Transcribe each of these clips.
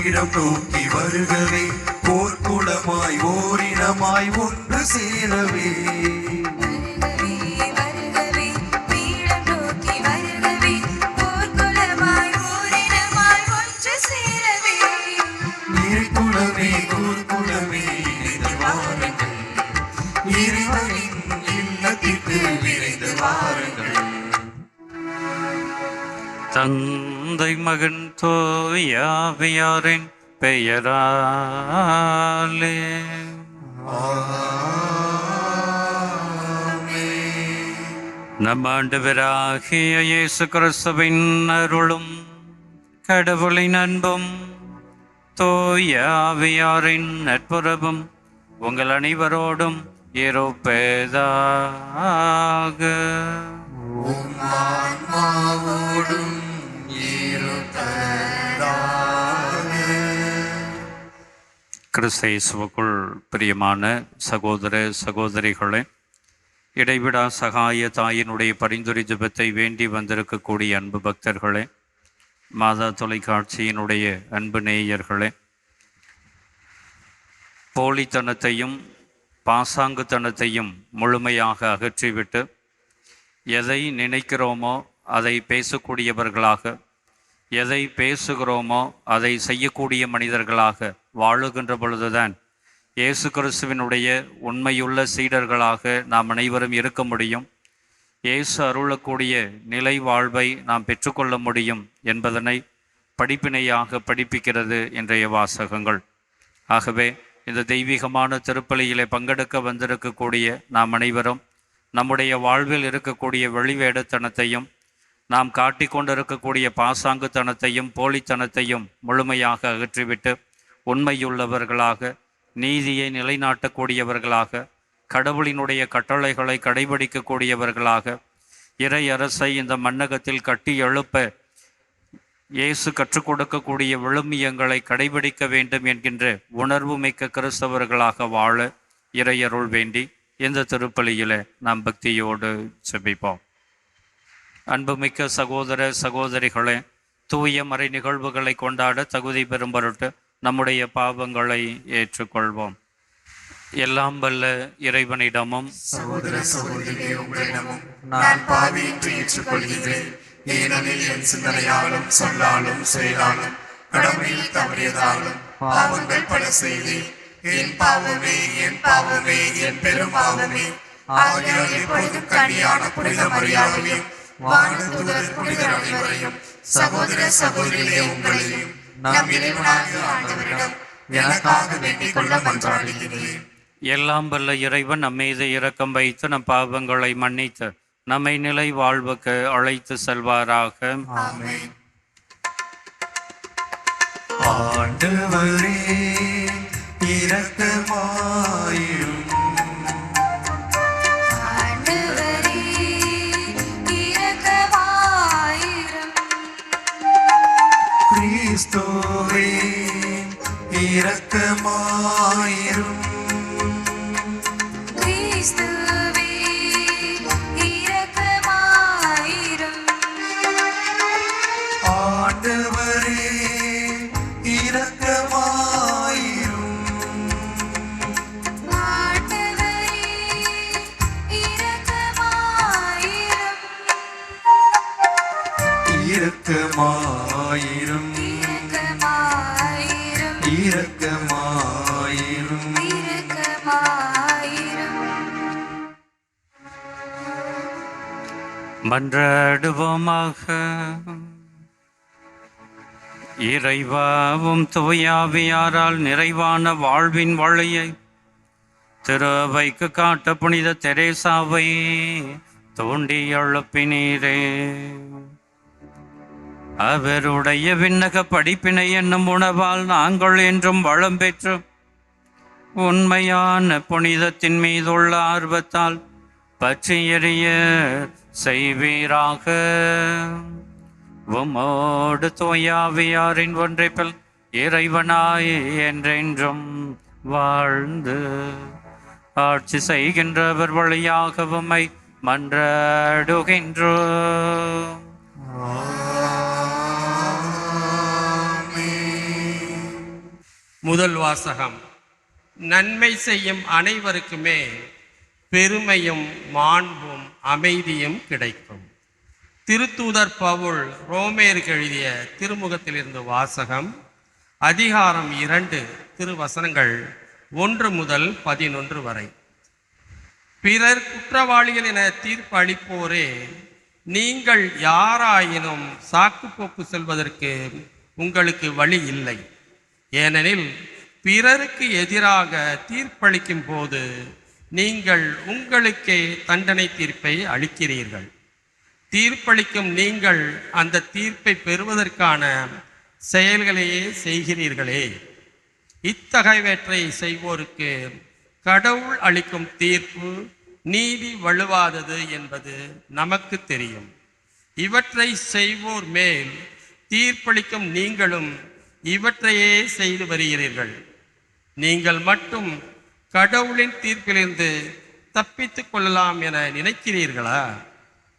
பீடம் நோக்கி வருகவே, போர்க்குளமாய் ஓரினமாய் ஒன்று சேரவே. இறைக்குலமே கூர்க்குலமே இணைந்து வாருங்கள், இறைவனின் இல்லத்திற்கு விரைந்து வாருங்கள். தந்தை மகன் தூயாவியாரின் பெயராலே நம் ஆண்டவராகிய இயேசு கிறிஸ்துவின் அருளும் கடவுளின் அன்பும் தூயாவியாரின் நட்புறவும் உங்கள் அனைவரோடும் இருப்பதாக. கிறிஸ்து இயேசுவுக்குள் பிரியமான சகோதர சகோதரிகளே, இடைவிடா சகாய தாயினுடைய பரிந்துரை ஜெபத்தை வேண்டி வந்திருக்கக்கூடிய அன்பு பக்தர்களே, மாதா தொலைக்காட்சியினுடைய அன்பு நேயர்களே, போலித்தனத்தையும் பாசாங்குத்தனத்தையும் முழுமையாக அகற்றிவிட்டு எதை நினைக்கிறோமோ அதை பேசக்கூடியவர்களாக, எதை பேசுகிறோமோ அதை செய்யக்கூடிய மனிதர்களாக வாழுகின்ற பொழுதுதான் இயேசு கிறிஸ்துவினுடைய உண்மையுள்ள சீடர்களாக நாம் அனைவரும் இருக்க முடியும். இயேசு அருளக்கூடிய நிலை வாழ்வை நாம் பெற்றுக்கொள்ள முடியும் என்பதனை படிப்பினையாக படிப்பிக்கிறது இன்றைய வாசகங்கள். ஆகவே இந்த தெய்வீகமான திருப்பலியிலே பங்கெடுக்க வந்திருக்கக்கூடிய நாம் அனைவரும் நம்முடைய வாழ்வில் இருக்கக்கூடிய வெளிவேடத்தனத்தையும், நாம் காட்டிக்கொண்டிருக்கக்கூடிய பாசாங்குத்தனத்தையும் போலித்தனத்தையும் முழுமையாக அகற்றிவிட்டு உண்மையுள்ளவர்களாக, நீதியை நிலைநாட்டக்கூடியவர்களாக, கடவுளினுடைய கட்டளைகளை கடைபிடிக்கக்கூடியவர்களாக, இறை அரசை இந்த மண்ணகத்தில் கட்டி எழுப்ப இயேசு கற்றுக் கொடுக்கக்கூடிய விழுமியங்களை கடைபிடிக்க வேண்டும் என்கின்ற உணர்வு மிக்க கிறிஸ்தவர்களாக வாழ இறையருள் வேண்டி இந்த திருப்பலியிலே நாம் பக்தியோடு செபிப்போம். அன்புமிக்க சகோதர சகோதரிகளே, தூய மறை நிகழ்வுகளை கொண்டாட தகுதி பெறும் பொருட்டு நம்முடைய பாவங்களை ஏற்றுக்கொள்வோம். எல்லாம் வல்ல இறைவனிடமும் சகோதர சகோதரிகளே உங்களிடமும் நான் பாவியின்றி ஏற்றுக்கொள்கிறேன். ஏனெனில் என் சிந்தனையாலும் சொல்லாலும் செயலாலும் கடமையில் தவறியதாலும் பாவங்கள் பல செய்தேன். என் பாவமே என் பாவமே என் பெரும் பாவமே. ஆகையால் எப்பொழுதும் கன்னியான புனித மரியாதையும் வானதூதர் புனிதர் அனைவரையும் சகோதர சகோதரிகளே உங்களையும் நம் இறைவனாகிய ஆண்டவரிடம் எனக்காக வேண்டிக் கொள்ள மன்றாடுகிறேன். எல்லாம் வல்ல இறைவன் நம்மீது இரக்கம் வைத்து நம் பாவங்களை மன்னித்து நம்மை நிலை வாழ்வுக்கு அழைத்து செல்வாராக. ஆமென். ஆண்டவரே இரக்கமாயிரும். கிறிஸ்துவே இரக்கமாயிரும். ஆண்டவரே இரக்கமாயிரும். இரக்கமாயிரும். இரக்கமாயிரும். மன்றாடுவோமாக. இறைவாவும் தூயாவியாரால் நிறைவான வாழ்வின் வழியை திருவைக்கு காட்ட புனித தெரேசாவை தோண்டி எழுப்பினீரே. அவருடைய விண்ணக படிப்பினை என்னும் உணவால் நாங்கள் என்றும் வளம் பெற்று உண்மையான புனிதத்தின் மீதுள்ள ஆர்வத்தால் பற்றி எறிய செய்வீராக. உம்மோடு தூயாவியாரின் ஒன்றைப்பில் இறைவனாய் என்றென்றும் வாழ்ந்து ஆட்சி செய்கின்றவர் வழியாக உம்மை மன்றாடுகின்றோம். முதல் வாசகம். நன்மை செய்யும் அனைவருக்குமே பெருமையும் மாண்பும் அமைதியும் கிடைக்கும். திருத்தூதர் பவுல் ரோமேருக்கு எழுதிய திருமுகத்திலிருந்து வாசகம். அதிகாரம் 2 திருவசனங்கள் 1 முதல் 11 வரை. பிறர் குற்றவாளிகள் என தீர்ப்பு அளிப்போரே, நீங்கள் யாராயினும் சாக்குப்போக்கு சொல்வதற்கு உங்களுக்கு வழி இல்லை. ஏனெனில் பிறருக்கு எதிராக தீர்ப்பளிக்கும் போது நீங்கள் உங்களுக்கே தண்டனை தீர்ப்பை அளிக்கிறீர்கள். தீர்ப்பளிக்கும் நீங்கள் அந்த தீர்ப்பை பெறுவதற்கான செயல்களையே செய்கிறீர்களே. இத்தகையவற்றை செய்வோருக்கு கடவுள் அளிக்கும் தீர்ப்பு நீதி வலுவாதது என்பது நமக்கு தெரியும். இவற்றை செய்வோர் மேல் தீர்ப்பளிக்கும் நீங்களும் இவற்றையே செய்து வருகிறீர்கள். நீங்கள் மட்டும் கடவுளின் தீர்ப்பிலிருந்து தப்பித்துக் கொள்ளலாம் என நினைக்கிறீர்களா?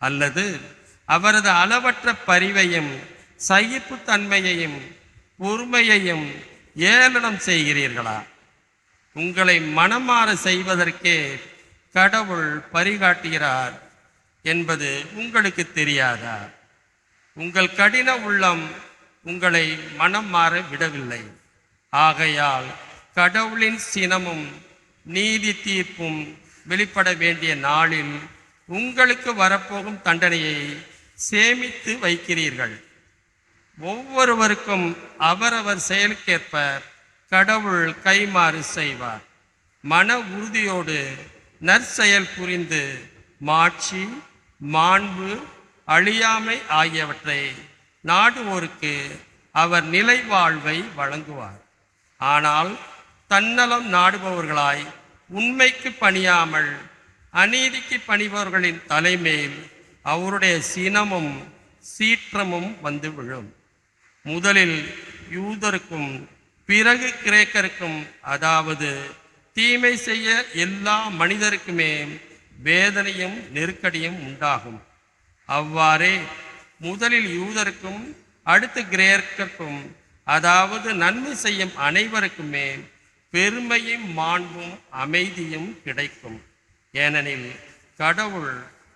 அல்லது அவரது அளவற்ற பரிவையும் சகிப்புத்தன்மையையும் பொறுமையையும் ஏளனம் செய்கிறீர்களா? உங்களை மனமாற செய்வதற்கே கடவுள் பரிகாட்டுகிறார் என்பது உங்களுக்கு தெரியாதா? உங்கள் கடின உள்ளம் உங்களை மனம் மாற விடவில்லை. ஆகையால் கடவுளின் சினமும் நீதி தீர்ப்பும் வெளிப்பட வேண்டிய நாளில் உங்களுக்கு வரப்போகும் தண்டனையை சேமித்து வைக்கிறீர்கள். ஒவ்வொருவருக்கும் அவரவர் செயலுக்கேற்ப கடவுள் கைமாறு செய்வார். மன உறுதியோடு நற்செயல் புரிந்து மாட்சி, மாண்பு, அழியாமை ஆகியவற்றை நாடுவோருக்கு அவர் நிலை வாழ்வை வழங்குவார். ஆனால் தன்னலம் நாடுபவர்களாய் உண்மைக்கு பணியாமல் அநீதிக்கு பணிபவர்களின் தலைமேல் அவருடைய சினமும் சீற்றமும் வந்து விழும். முதலில் யூதருக்கும் பிறகு கிரேக்கருக்கும், அதாவது தீமை செய்ய எல்லா மனிதருக்குமே வேதனையும் நெருக்கடியும் உண்டாகும். அவ்வாறே முதலில் யூதருக்கும் அடுத்து கிரேக்கருக்கும், அதாவது நன்மை செய்யும் அனைவருக்குமே பெருமையும் மாண்பும் அமைதியும் கிடைக்கும். ஏனெனில் கடவுள்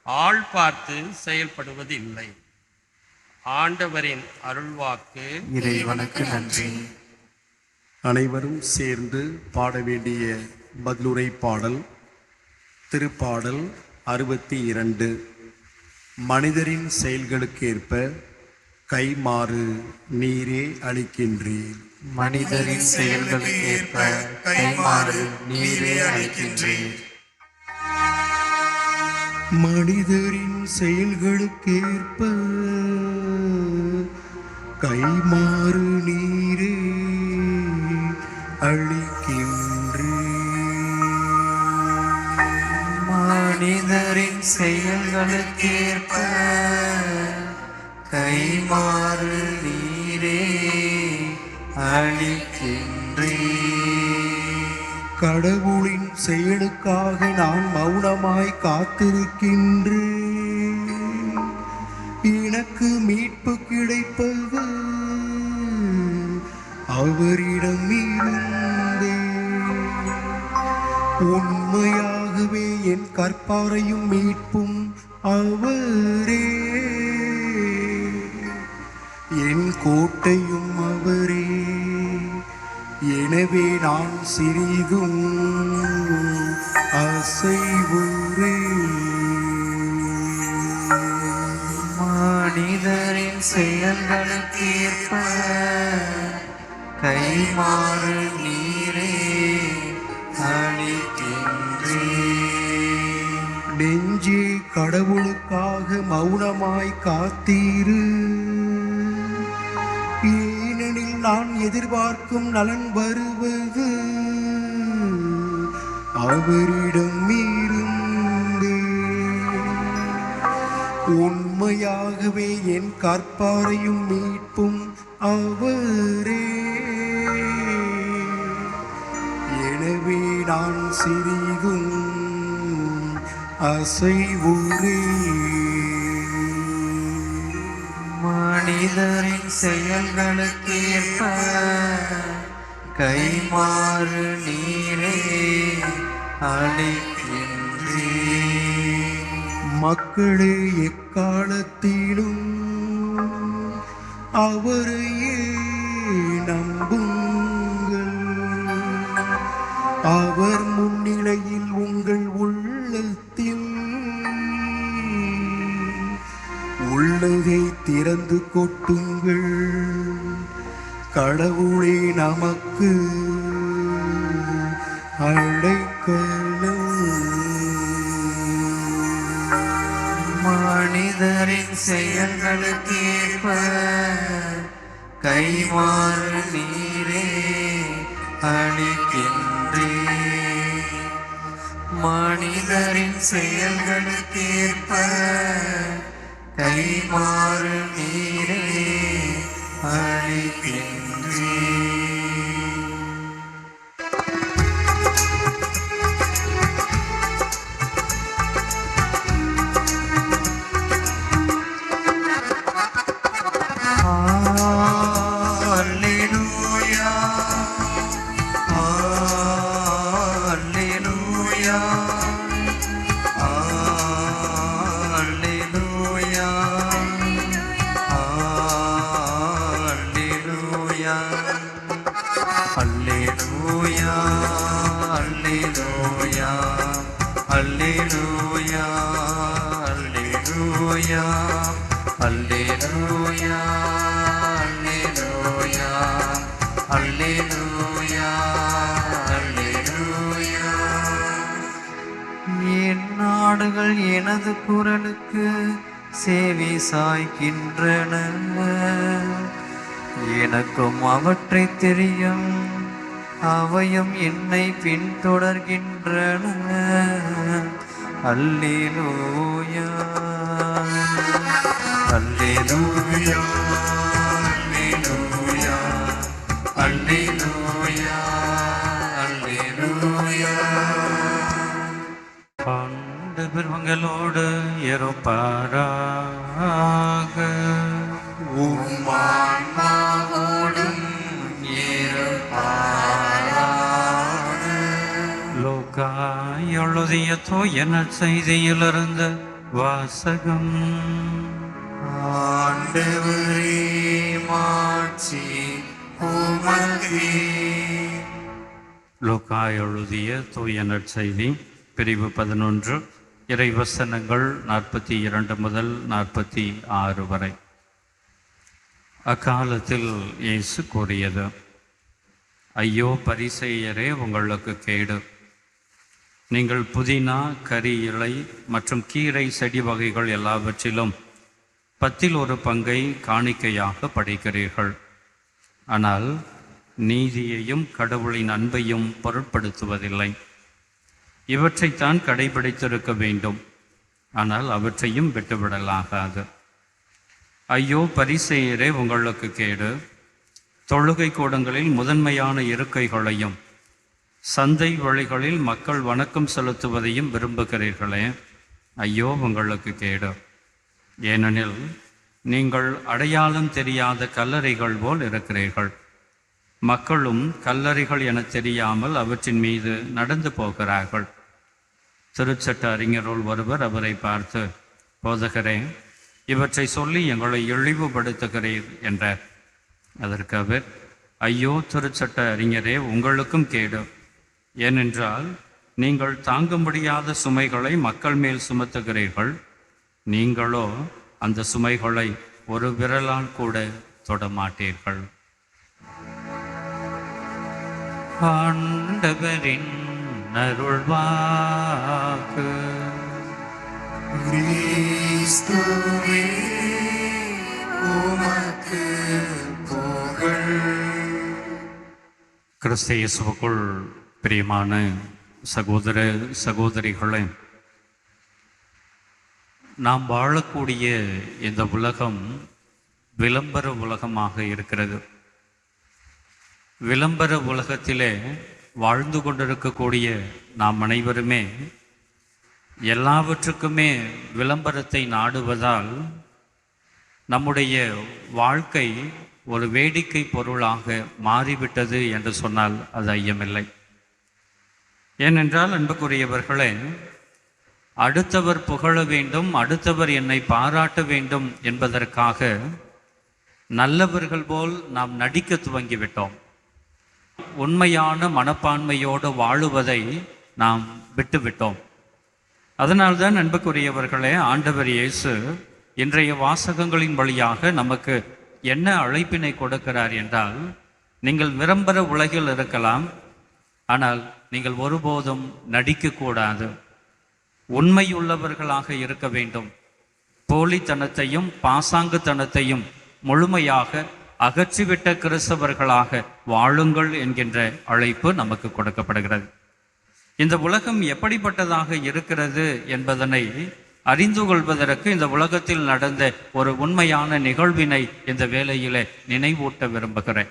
ஆள் பார்த்து செயல்படுவது இல்லை. ஆண்டவரின் அருள்வாக்கு. இறைவனுக்கு நன்றி. அனைவரும் சேர்ந்து பாட வேண்டிய பதிலுரை பாடல். திருப்பாடல் 62. மனிதரின் செயல்களுக்கேற்ப கைமாறு நீரே அளிக்கின்றீர். மனிதரின் செயல்களுக்கேற்ப கைமாறு நீரே அளிக்கின்றீர். மனிதரின் செயல்களுக்கேற்ப கைமாறு நீரே அளிக்கின்றீர். மனிதரின் செயல்களுக்கேற்ப கைமாறு நீரே அளிக்கின்றீர். கடவுளின் செயலுக்காக நான் மௌனமாய் காத்திருக்கின்றேன். எனக்கு மீட்பு கிடைப்பது அவரிடம் இருந்தே. உண்மையாகவே என் கற்பாரையும் மீட்பும் அவரே, என் கோட்டையும் அவரே. எனவே நான் சிறிதும் அசைவுறே. மனிதரின் செயல்களுக்கேற்ப கைமாறு நீரே அளிக்கின்றீர். நெஞ்சே கடவுளுக்காக மௌனமாய் காத்தீரு. ஏனெனில் நான் எதிர்பார்க்கும் நலன் வருவது அவரிடம் இருந்தே. உண்மையாகவே என் கற்பாரையும் மீட்பும் அவரே. எனவே நான் சிறிதும் அசைவுறே. மனிதரின் செயல்களுக்கேற்ப கைமாறு நீரே அளிக்கின்றே. மக்களே எக்காலத்திலும் அவரையே நம்புங்கள். அவர் முன்னிலையில் உங்கள் உள்ளத்தில் உள்ளதை திறந்து கொட்டுங்கள். கடவுளே நமக்கு அடைக்கலம். மனிதரின் செயல்களுக்கேற்ப கைமாறு நீரே அளிக்கின்றே. மனிதரின் செயல்களுக்கேற்ப கைமாறு நீரே அளிக்கின்றே. Alleluia, Alleluia, Alleluia, Alleluia, Alleluia, Alleluia, Alleluia, Alleluia, Alleluia, Alleluia, Alleluia. என் நாடுகள் எனது குரலுக்கு செவி சாய்க்கின்றன. எனக்கும் அவற்றை தெரியும், அவையும் என்னை பின்தொடர்கின்றன. அல்லேலூயா, அல்லேலூயா, அல்லேலூயா, அல்லேலூயா, அல்லேலூயா. ஆண்டவர் உங்களோடு இருப்பாராக. உம் ஆன்மாவோடும் இருப்பாராக. லூக்கா எழுதிய தூய நற்செய்தியிலிருந்து வாசகம். ஆண்டவரே மாட்சி உமக்கே. லூக்கா எழுதிய தூய நற்செய்தி பிரிவு 11 இறைவசனங்கள் 42 முதல் 46 வரை. அக்காலத்தில் இயேசு கூறியது: ஐயோ பரிசேயரே, உங்களுக்கு கேடு! நீங்கள் புதினா, கறி இலை மற்றும் கீரை செடி வகைகள் எல்லாவற்றிலும் 10 பங்கை காணிக்கையாக படைக்கிறீர்கள். ஆனால் நீதியையும் கடவுளின் அன்பையும் பொருட்படுத்துவதில்லை. இவற்றைத்தான் கடைபிடித்திருக்க வேண்டும், ஆனால் அவற்றையும் விட்டுவிடலாகாது. ஐயோ பரிசேயரே, உங்களுக்கு கேடு! தொழுகை கூடங்களில் முதன்மையான இருக்கைகளையும் சந்தை வழிகளில் மக்கள் வணக்கம் செலுத்துவதையும் விரும்புகிறீர்களே, ஐயோ உங்களுக்கு கேடு! ஏனெனில் நீங்கள் அடையாளம் தெரியாத கல்லறைகள் போல் இருக்கிறீர்கள். மக்களும் கல்லறைகள் என தெரியாமல் அவற்றின் மீது நடந்து போகிறார்கள். திருச்சட்ட அறிஞருள் ஒருவர் அவரை பார்த்து, போதகரே, இவற்றை சொல்லி எங்களை இழிவுபடுத்துகிறீர் என்றார். அதற்கு அவர், ஐயோ திருச்சட்ட அறிஞரே, உங்களுக்கும் கேடு! ஏனென்றால் நீங்கள் தாங்க முடியாத சுமைகளை மக்கள் மேல் சுமத்துகிறீர்கள். நீங்களோ அந்த சுமைகளை ஒரு விரலால் கூட தொடமாட்டீர்கள். ஆண்டவரின் அருள்வாக்கு. கிறிஸ்துவே உமக்கு புகழ். கிறிஸ்து இயேசுவுக்குள் பிரியமான சகோதர சகோதரிகளே, நாம் வாழக்கூடிய இந்த உலகம் விளம்பர உலகமாக இருக்கிறது. விளம்பர உலகத்திலே வாழ்ந்து கொண்டிருக்கக்கூடிய நாம் அனைவருமே எல்லாவற்றுக்குமே விளம்பரத்தை நாடுவதால் நம்முடைய வாழ்க்கை ஒரு வேடிக்கை பொருளாக மாறிவிட்டது என்று சொன்னால் அது ஐயமில்லை. ஏனென்றால் அன்புக்குரியவர்களே, அடுத்தவர் புகழ வேண்டும், அடுத்தவர் என்னை பாராட்ட வேண்டும் என்பதற்காக நல்லவர்கள் போல் நாம் நடிக்க துவங்கிவிட்டோம். உண்மையான மனப்பான்மையோடு வாழுவதை நாம் விட்டுவிட்டோம். அதனால்தான் அன்புக்குரியவர்களே, ஆண்டவர் இயேசு இன்றைய வாசகங்களின் வழியாக நமக்கு என்ன அழைப்பினை கொடுக்கிறார் என்றால், நீங்கள் விளம்பர உலகில் இருக்கலாம், ஆனால் நீங்கள் ஒருபோதும் நடிக்கக்கூடாது. உண்மையுள்ளவர்களாக இருக்க வேண்டும். போலித்தனத்தையும் பாசாங்குத்தனத்தையும் முழுமையாக அகற்றிவிட்ட கிறிஸ்தவர்களாக வாழுங்கள் என்கின்ற அழைப்பு நமக்கு கொடுக்கப்படுகிறது. இந்த உலகம் எப்படிப்பட்டதாக இருக்கிறது என்பதனை அறிந்து கொள்வதற்கு இந்த உலகத்தில் நடந்த ஒரு உண்மையான நிகழ்வினை இந்த வேளையிலே நினைவூட்ட விரும்புகிறேன்.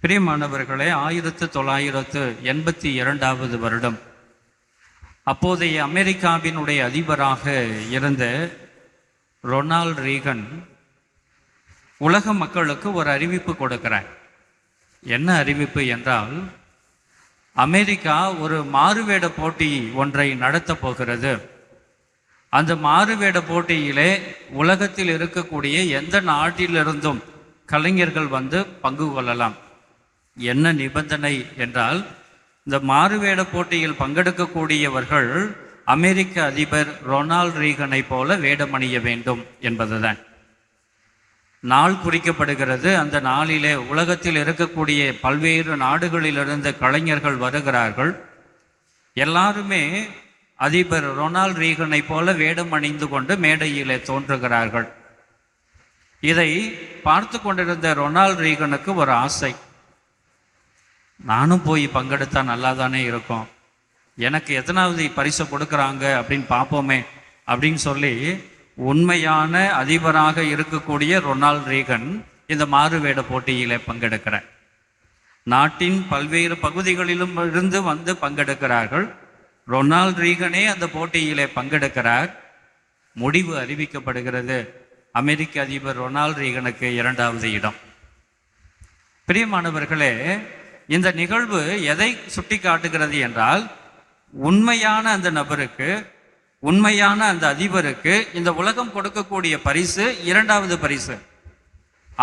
பிரியமானவர்களே, 1982 வருடம் அப்போதைய அமெரிக்காவினுடைய அதிபராக இருந்த ரொனால்ட் ரீகன் உலக மக்களுக்கு ஒரு அறிவிப்பு கொடுக்கிறார். என்ன அறிவிப்பு என்றால், அமெரிக்கா ஒரு மாறுவேட போட்டி ஒன்றை நடத்தப் போகிறது. அந்த மாறுவேட போட்டியிலே உலகத்தில் இருக்கக்கூடிய எந்த நாட்டிலிருந்தும் கலைஞர்கள் வந்து பங்கு கொள்ளலாம். என்ன நிபந்தனை என்றால், இந்த மாறுவேட போட்டியில் பங்கெடுக்கக்கூடியவர்கள் அமெரிக்க அதிபர் ரொனால்ட் ரீகனை போல வேடமணிய வேண்டும் என்பதுதான். நாள் குறிக்கப்படுகிறது. அந்த நாளிலே உலகத்தில் இருக்கக்கூடிய பல்வேறு நாடுகளிலிருந்து கலைஞர்கள் வருகிறார்கள். எல்லாருமே அதிபர் ரொனால்ட் ரீகனை போல வேடம் அணிந்து கொண்டு மேடையிலே தோன்றுகிறார்கள். இதை பார்த்து கொண்டிருந்த ரொனால்ட் ரீகனுக்கு ஒரு ஆசை, நானும் போய் பங்கெடுத்தா நல்லா தானே இருக்கும், எனக்கு எத்தனாவது பரிசு கொடுக்குறாங்க அப்படின்னு பார்ப்போமே அப்படின்னு சொல்லி உண்மையான அதிபராக இருக்கக்கூடிய ரொனால்ட் ரீகன் இந்த மாறுவேட போட்டியிலே பங்கெடுக்கிறார். நாட்டின் பல்வேறு பகுதிகளிலும் இருந்து வந்து பங்கெடுக்கிறார்கள். ரொனால்ட் ரீகனே அந்த போட்டியிலே பங்கெடுக்கிறார். முடிவு அறிவிக்கப்படுகிறது, அமெரிக்க அதிபர் ரொனால்ட் ரீகனுக்கு 2வது இடம். பிரியமானவர்களே, இந்த நிகழ்வு எதை சுட்டி காட்டுகிறது என்றால், உண்மையான அந்த நபருக்கு, உண்மையான அந்த அதிபருக்கு இந்த உலகம் கொடுக்கக்கூடிய பரிசு 2வது பரிசு.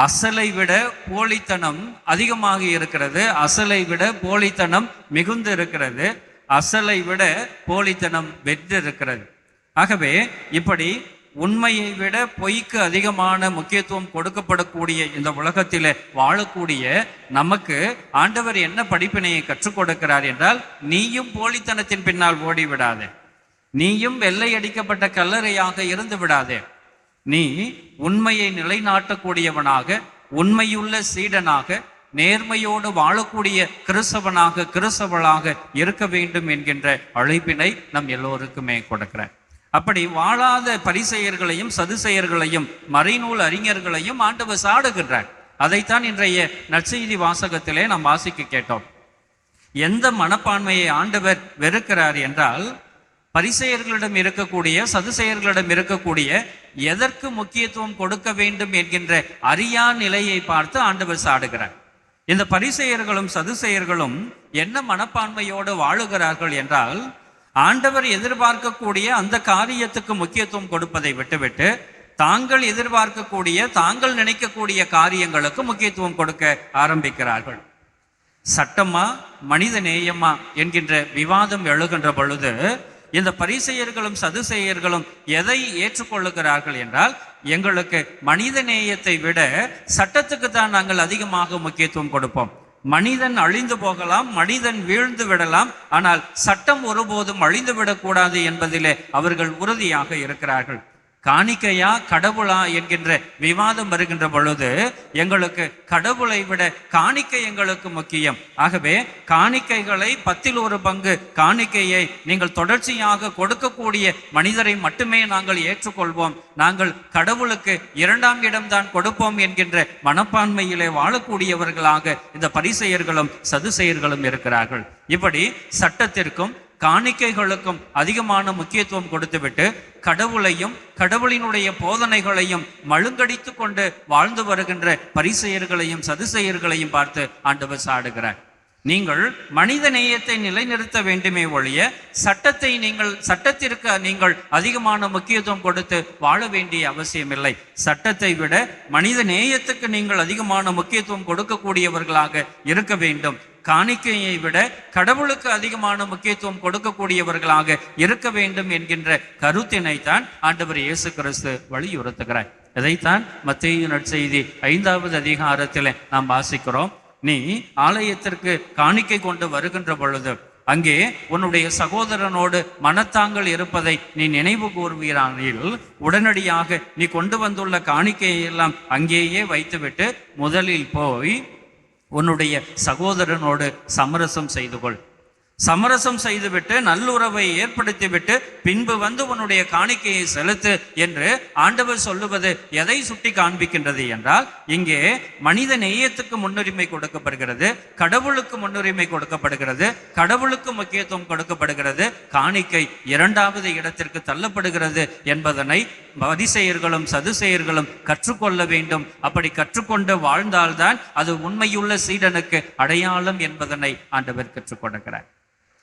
அசலை விட போலித்தனம் அதிகமாக இருக்கிறது, அசலை விட போலித்தனம் மிகுந்து இருக்கிறது, அசலை விட போலித்தனம் வென்று இருக்கிறது. ஆகவே இப்படி உண்மையை விட பொய்க்கு அதிகமான முக்கியத்துவம் கொடுக்கப்படக்கூடிய இந்த உலகத்திலே வாழக்கூடிய நமக்கு ஆண்டவர் என்ன படிப்பினையை கற்றுக் கொடுக்கிறார் என்றால், நீயும் போலித்தனத்தின் பின்னால் ஓடிவிடாதே, நீயும் வெள்ளை அடிக்கப்பட்ட கல்லறையாக இருந்து விடாதே, நீ உண்மையை நிலைநாட்டக்கூடியவனாக, உண்மையுள்ள சீடனாக, நேர்மையோடு வாழக்கூடிய கிறிஸ்தவளாக இருக்க வேண்டும் என்கின்ற அழைப்பினை நம் எல்லோருக்குமே கொடுக்கிறேன். அப்படி வாழாத பரிசேயர்களையும் சதுசேயர்களையும் மறைநூல் அறிஞர்களையும் ஆண்டவர் சாடுகின்றார். அதைத்தான் இன்றைய நற்செய்தி வாசகத்திலே நாம் வாசிக்க கேட்டோம். எந்த மனப்பான்மையை ஆண்டவர் வெறுக்கிறார் என்றால், பரிசேயர்களிடம் இருக்கக்கூடிய, சதுசேயர்களிடம் இருக்கக்கூடிய எதற்கு முக்கியத்துவம் கொடுக்க வேண்டும் என்கின்ற அறியா நிலையை பார்த்து ஆண்டவர் சாடுகிறார். இந்த பரிசேயர்களும் சதுசேயர்களும் என்ன மனப்பான்மையோடு வாழுகிறார்கள் என்றால், ஆண்டவர் எதிர்பார்க்கக்கூடிய அந்த காரியத்துக்கு முக்கியத்துவம் கொடுப்பதை விட்டுவிட்டு தாங்கள் எதிர்பார்க்கக்கூடிய, தாங்கள் நினைக்கக்கூடிய காரியங்களுக்கு முக்கியத்துவம் கொடுக்க ஆரம்பிக்கிறார்கள். சட்டமா மனித நேயமா என்கின்ற விவாதம் எழுகின்ற பொழுது இந்த பரிசேயர்களும் சதுசேயர்களும் எதை ஏற்றுக்கொள்ளுகிறார்கள் என்றால், எங்களுக்கு மனித நேயத்தை விட சட்டத்துக்கு தான் நாங்கள் அதிகமாக முக்கியத்துவம் கொடுப்போம். மனிதன் அழிந்து போகலாம், மனிதன் வீழ்ந்து விடலாம், ஆனால் சட்டம் ஒருபோதும் அழிந்து விடக்கூடாது என்பதிலே அவர்கள் உறுதியாக இருக்கிறார்கள். காணிக்கையா கடவுளா என்கின்ற விவாதம் வருகின்ற பொழுது எங்களுக்கு கடவுளை விட காணிக்கை எங்களுக்கு முக்கியம். ஆகவே காணிக்கைகளை 10 பங்கு காணிக்கையை நீங்கள் தொடர்ச்சியாக கொடுக்கக்கூடிய மனிதரை மட்டுமே நாங்கள் ஏற்றுக்கொள்வோம், நாங்கள் கடவுளுக்கு 2ஆம் இடம்தான் கொடுப்போம் என்கின்ற மனப்பான்மையிலே வாழக்கூடியவர்களாக இந்த பரிசேயர்களும் சதுசேயர்களும் இருக்கிறார்கள். இப்படி சட்டத்திற்கும் காணிக்கைகளுக்கும் அதிகமான முக்கியத்துவம் கொடுத்துவிட்டு கடவுளையும் கடவுளினுடைய போதனைகளையும் மழுங்கடித்து கொண்டு வாழ்ந்து வருகின்ற பரிசேயர்களையும் சதுசேயர்களையும் பார்த்து ஆண்டவர் சாடுகிறார். நீங்கள் மனித நேயத்தை நிலைநிறுத்த வேண்டுமே ஒழிய சட்டத்திற்கு நீங்கள் அதிகமான முக்கியத்துவம் கொடுத்து வாழ வேண்டிய அவசியமில்லை. சட்டத்தை விட மனித நேயத்துக்கு நீங்கள் அதிகமான முக்கியத்துவம் கொடுக்கக்கூடியவர்களாக இருக்க வேண்டும். காணிக்கையை விட கடவுளுக்கு அதிகமான முக்கியத்துவம் கொடுக்கக்கூடியவர்களாக இருக்க வேண்டும் என்கின்ற கருத்தினைத்தான் ஆண்டவர் இயேசு கிறிஸ்து வலியுறுத்துகிறார். இதைத்தான் மத்தேயு நற்செய்தி 5வது அதிகாரத்தில் நாம் வாசிக்கிறோம். நீ ஆலயத்திற்கு காணிக்கை கொண்டு வருகின்ற பொழுது அங்கே உன்னுடைய சகோதரனோடு மனத்தாங்கள் இருப்பதை நீ நினைவு கூர்வீரானில் உடனடியாக நீ கொண்டு வந்துள்ள காணிக்கையை எல்லாம் அங்கேயே வைத்துவிட்டு முதலில் போய் உன்னுடைய சகோதரனோடு சமரசம் செய்து கொள். சமரசம் செய்துவிட்டு நல்லுறவை ஏற்படுத்திவிட்டு பின்பு வந்து உன்னுடைய காணிக்கையை செலுத்து என்று ஆண்டவர் சொல்லுவது எதை சுட்டி காண்பிக்கின்றது என்றால், இங்கே மனித நேயத்துக்கு முன்னுரிமை கொடுக்கப்படுகிறது, கடவுளுக்கு முன்னுரிமை கொடுக்கப்படுகிறது, கடவுளுக்கு முக்கியத்துவம் கொடுக்கப்படுகிறது, காணிக்கை 2வது இடத்திற்கு தள்ளப்படுகிறது என்பதனை பரிசேயர்களும் சதுசேயர்களும் கற்றுக்கொள்ள வேண்டும். அப்படி கற்றுக்கொண்டு வாழ்ந்தால்தான் அது உண்மையுள்ள சீடனுக்கு அடையாளம் என்பதனை ஆண்டவர் கற்றுக் கொடுக்கிறார்.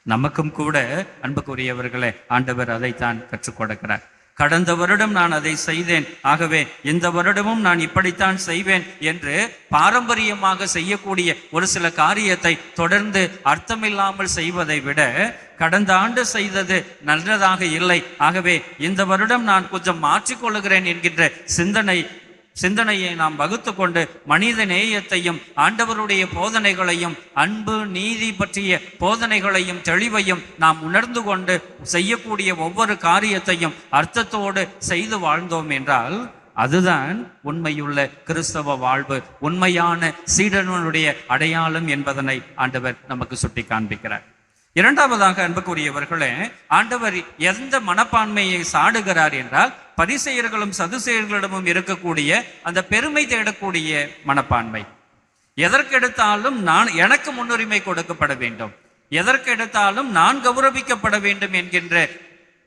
நமக்கும் கூட அன்புக்குரியவர்களே ஆண்டவர் அதைத்தான் கற்றுக் கொடுக்கிறார். கடந்த வருடம் நான் அதை செய்தேன், ஆகவே இந்த வருடமும் நான் இப்படித்தான் செய்வேன் என்று பாரம்பரியமாக செய்யக்கூடிய ஒரு சில காரியத்தை தொடர்ந்து அர்த்தமில்லாமல் செய்வதை விட கடந்த ஆண்டு செய்தது நல்லதாக இல்லை, ஆகவே இந்த வருடம் நான் கொஞ்சம் மாற்றிக்கொள்ளுகிறேன் என்கின்ற சிந்தனையை நாம் வகுத்து கொண்டு மனித நேயத்தையும் ஆண்டவருடைய போதனைகளையும் அன்பு நீதி பற்றிய போதனைகளையும் தெளிவையும் நாம் உணர்ந்து கொண்டு செய்யக்கூடிய ஒவ்வொரு காரியத்தையும் அர்த்தத்தோடு செய்து வாழ்ந்தோம் என்றால் அதுதான் உண்மையுள்ள கிறிஸ்தவ வாழ்வு, உண்மையான சீடனுடைய அடையாளம் என்பதனை ஆண்டவர் நமக்கு சுட்டி காண்பிக்கிறார். 2வதாக அன்புக்குரியவர்களே, ஆண்டவர் எந்த மனப்பான்மையை சாடுகிறார் என்றால் பரிசேயர்களும் சதுசேயர்களிடமும் இருக்கக்கூடிய அந்த பெருமை தேடக்கூடிய மனப்பான்மை. எதற்கெடுத்தாலும் எனக்கு முன்னுரிமை கொடுக்கப்பட வேண்டும், எதற்கெடுத்தாலும் நான் கௌரவிக்கப்பட வேண்டும் என்கின்ற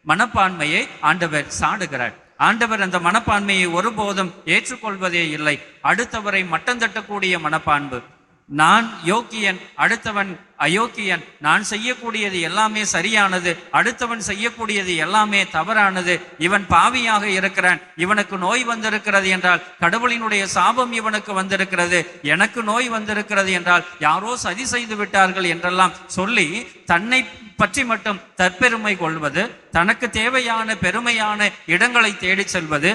மனப்பான்மையை ஆண்டவர் சாடுகிறார். ஆண்டவர் அந்த மனப்பான்மையை ஒருபோதும் ஏற்றுக்கொள்வதே இல்லை. அடுத்தவரை மட்டம் தட்டக்கூடிய மனப்பான்பு, நான் யோக்கியன் அடுத்தவன் அயோக்கியன், நான் செய்யக்கூடியது எல்லாமே சரியானது அடுத்தவன் செய்யக்கூடியது எல்லாமே தவறானது, இவன் பாவியாக இருக்கிறான், இவனுக்கு நோய் வந்திருக்கிறது என்றால் கடவுளினுடைய சாபம் இவனுக்கு வந்திருக்கிறது, எனக்கு நோய் வந்திருக்கிறது என்றால் யாரோ சதி செய்து விட்டார்கள் என்றெல்லாம் சொல்லி தன்னை பற்றி மட்டும் தற்பெருமை கொள்வது, தனக்கு தேவையான பெருமையான இடங்களை தேடி செல்வது,